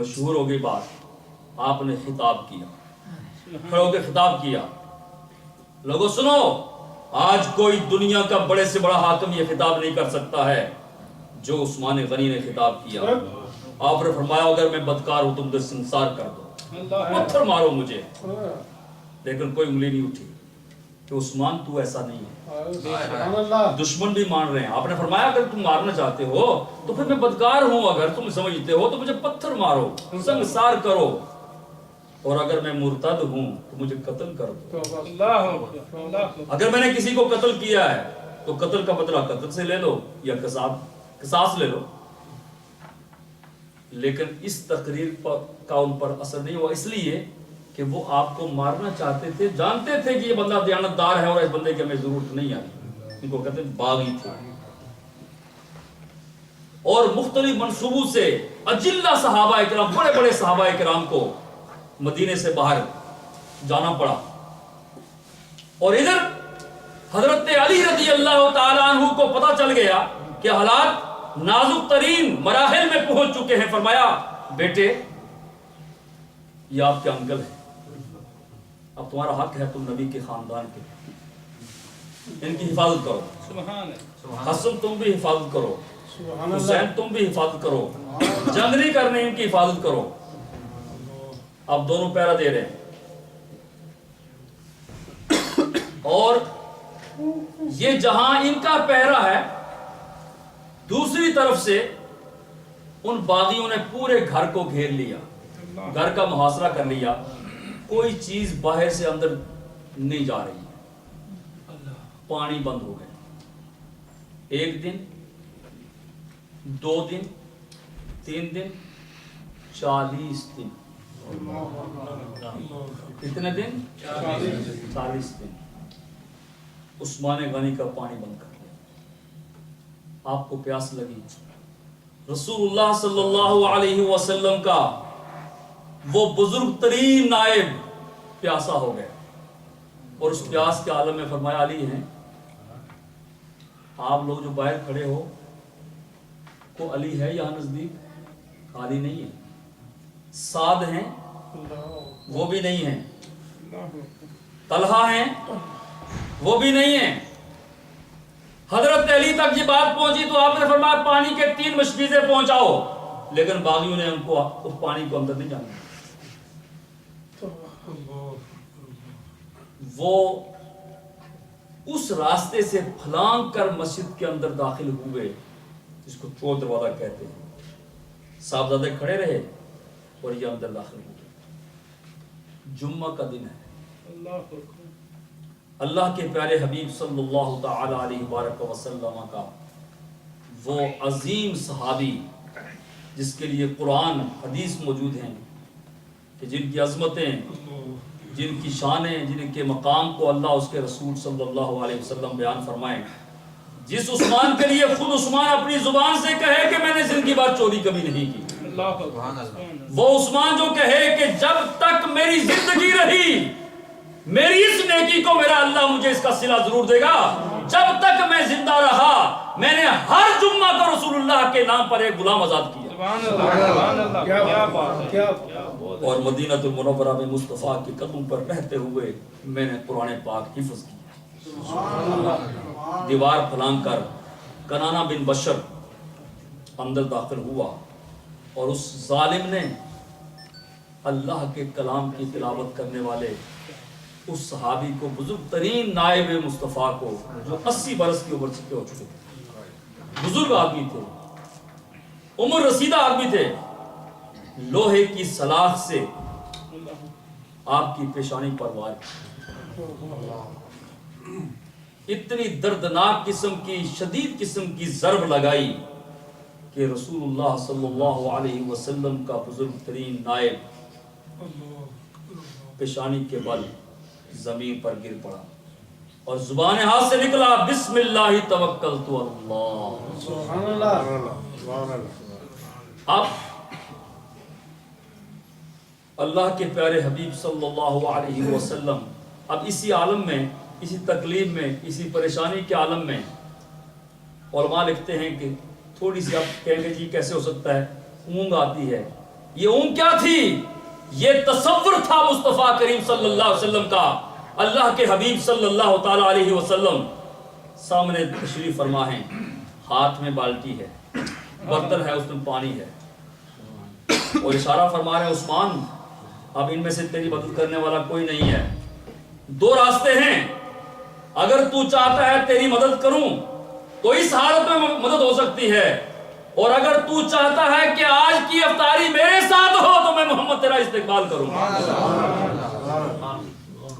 مشہور ہو گئی بات. آپ نے خطاب کیا, کھڑے ہو کے خطاب کیا, لوگوں سنو, آج کوئی دنیا کا بڑے سے بڑا حاکم یہ خطاب نہیں کر سکتا ہے جو عثمان غنی نے خطاب کیا. آپ نے فرمایا اگر میں بدکار ہوں تم مجھے سنسار کر دو, پتھر مارو مجھے, لیکن کوئی انگلی نہیں اٹھی کہ عثمان تو ایسا نہیں ہے. دشمن بھی مان رہے ہیں. آپ نے فرمایا اگر تم مارنا چاہتے ہو تو پھر میں بدکار ہوں, اگر تم سمجھتے ہو تو مجھے پتھر مارو, سنسار کرو, اور اگر میں مرتد ہوں تو مجھے قتل کر دو. اگر میں نے کسی کو قتل کیا ہے تو قتل کا بدلہ قتل سے لے لو یا قصاص لے لو. لیکن اس تقریر کا ان پر اثر نہیں ہوا, اس لیے کہ وہ آپ کو مارنا چاہتے تھے, جانتے تھے کہ یہ بندہ دیانتدار ہے اور اس بندے کی ہمیں ضرورت نہیں آئی. ان کو کہتے ہیں باغی تھے. اور مختلف منصوبوں سے اجلہ صحابہ اکرام, بڑے بڑے صحابہ اکرام کو مدینے سے باہر جانا پڑا. اور ادھر حضرت علی رضی اللہ تعالیٰ عنہ کو پتہ چل گیا کہ حالات نازک ترین مراحل میں پہنچ چکے ہیں. فرمایا بیٹے یہ آپ کے انکل ہیں, اب تمہارا حق ہے تم نبی کے خاندان کے, ان کی حفاظت کرو. حسن تم بھی حفاظت کرو, حسین تم بھی حفاظت کرو, جنگ نہیں کرنے ان کی حفاظت کرو. اب دونوں پہرا دے رہے ہیں. اور یہ جہاں ان کا پہرا ہے, دوسری طرف سے ان باغیوں نے پورے گھر کو گھیر لیا, گھر کا محاصرہ کر لیا, کوئی چیز باہر سے اندر نہیں جا رہی ہے. پانی بند ہو گئے. 1 دن, 2 دن, 3 دن, 40 دن. کتنے دن؟ 40 دن. عثمان غنی کا پانی بند کر دیا. آپ کو پیاس لگی, رسول اللہ صلی اللہ علیہ وسلم کا وہ بزرگ ترین نائب پیاسا ہو گئے, اور اس پیاس کے عالم میں فرمایا علی ہیں, آپ لوگ جو باہر کھڑے ہو کو علی ہے یہاں نزدیک؟ علی نہیں ہے. سعد ہیں وہ بھی نہیں ہیں, طلحہ ہیں وہ بھی نہیں ہیں. حضرت علی تک یہ بات پہنچی تو آپ نے فرمایا پانی کے 3 مشکیزیں پہنچاؤ, لیکن باغیوں نے ان کو اس پانی کو اندر نہیں جانا. وہ اس راستے سے پھلانگ کر مسجد کے اندر داخل ہوئے جس کو چور دروازہ کہتے ہیں. صاحبزادے کھڑے رہے اور یہ اندر داخل ہوئے. جمعہ کا دن ہے. اللہ کے پیارے حبیب صلی اللہ تعالی علیہ وآلہ وسلم کا وہ عظیم صحابی جس کے لیے قرآن حدیث موجود ہیں, کہ جن کی عظمتیں, جن کی شانیں, جن کے مقام کو اللہ اس کے رسول صلی اللہ علیہ وسلم بیان فرمائیں. جس عثمان کے لیے خود عثمان اپنی زبان سے کہے کہ میں نے زندگی بار چوری کبھی نہیں کی, وہ عثمان جو کہے کہ جب تک میری زندگی رہی میری اس نیکی کو میرا اللہ مجھے اس کا صلہ ضرور دے گا. جب تک میں زندہ رہا میں نے ہر جمعہ کو رسول اللہ کے نام پر ایک غلام آزاد کیا. اور مدینہ المنورہ میں مصطفیٰ کے قدم پر رہتے ہوئے میں نے قرآن پاک حفظ کیا. دیوار پھلانگ کر کنانہ بن بشر اندر داخل ہوا اور اس ظالم نے اللہ کے کلام کی تلاوت کرنے والے اس صحابی کو, بزرگ ترین نائب مصطفیٰ کو, جو 80 برس کی عمر کے ہو چکے تھے, بزرگ آدمی تھے, عمر رسیدہ آدمی تھے, لوہے کی سلاخ سے آپ کی پیشانی پر وار اتنی دردناک قسم کی, شدید قسم کی ضرب لگائی کہ رسول اللہ صلی اللہ علیہ وسلم کا بزرگ ترین نائب پیشانی کے بل زمین پر گر پڑا اور زبان ہاتھ سے نکلا بسم اللہ توکلت اللہ. سبحان اللہ. اب اللہ کے پیارے حبیب صلی اللہ علیہ وسلم اب اسی عالم میں, اسی تکلیف میں, اسی پریشانی کے عالم میں, علماء لکھتے ہیں کہ تھوڑی سی آپ کہیں گے جی کیسے ہو سکتا ہے, اونگ آتی ہے, یہ اونگ کیا تھی؟ یہ تصور تھا مصطفیٰ کریم صلی اللہ علیہ وسلم کا. اللہ کے حبیب صلی اللہ تعالی علیہ وسلم سامنے تشریف فرما ہے، ہاتھ میں بالٹی ہے، برتن ہے، اس میں پانی ہے، اور اشارہ فرما رہے ہیں عثمان اب ان میں سے تیری مدد کرنے والا کوئی نہیں ہے. دو راستے ہیں، اگر تو چاہتا ہے تیری مدد کروں تو اس حالت میں مدد ہو سکتی ہے، اور اگر تو چاہتا ہے کہ آج کی افطاری میرے ساتھ ہو تو میں محمد تیرا استقبال کروں.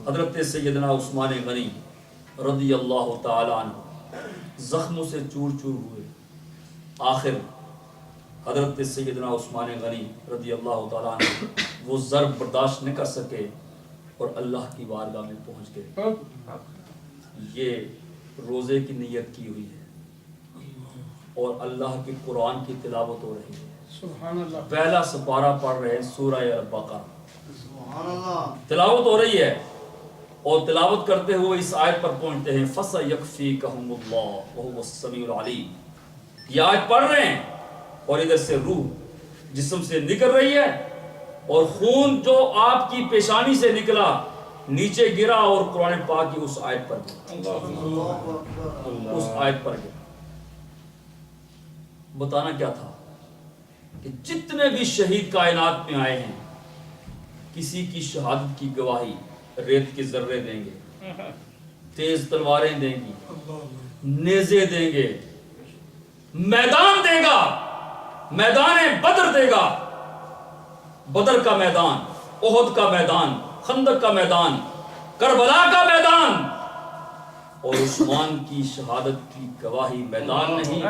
حضرت سیدنا عثمان غنی رضی اللہ تعالی عنہ زخموں سے چور چور ہوئے. آخر حضرت سیدنا عثمان غنی رضی اللہ تعالی عنہ وہ ضرب برداشت نہ کر سکے اور اللہ کی بارگاہ میں پہنچ گئے. یہ روزے کی نیت کی ہوئی ہے اور اللہ کے قرآن کی تلاوت ہو رہی ہے. پہلا سپارہ پڑھ رہے ہیں سورہ البقرہ، تلاوت ہو رہی ہے، اور تلاوت کرتے ہوئے اس آیت پر پہنچتے ہیں فَسَيَكْفِيكَهُمُ اللَّهُ وَهُوَ السَّمِيعُ الْعَلِيمُ. یہ آیت پڑھ رہے ہیں اور ادھر سے روح جسم سے نکل رہی ہے، اور خون جو آپ کی پیشانی سے نکلا نیچے گرا اور قرآن پاک کی اس آیت پر گرا. اس آیت پر گرا. بتانا کیا تھا کہ جتنے بھی شہید کائنات میں آئے ہیں کسی کی شہادت کی گواہی ریت کے ذرے دیں گے، تیز تلواریں دیں گی، نیزے دیں گے، میدان دے گا، میدان بدر دے گا. بدر کا میدان، احد کا میدان، خندق کا میدان، کربلا کا میدان، اور عثمان کی شہادت کی گواہی میدان نہیں.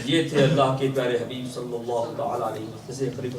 یہ تھے اللہ کے پیارے حبیب صلی اللہ تعالی علیہ وسلم.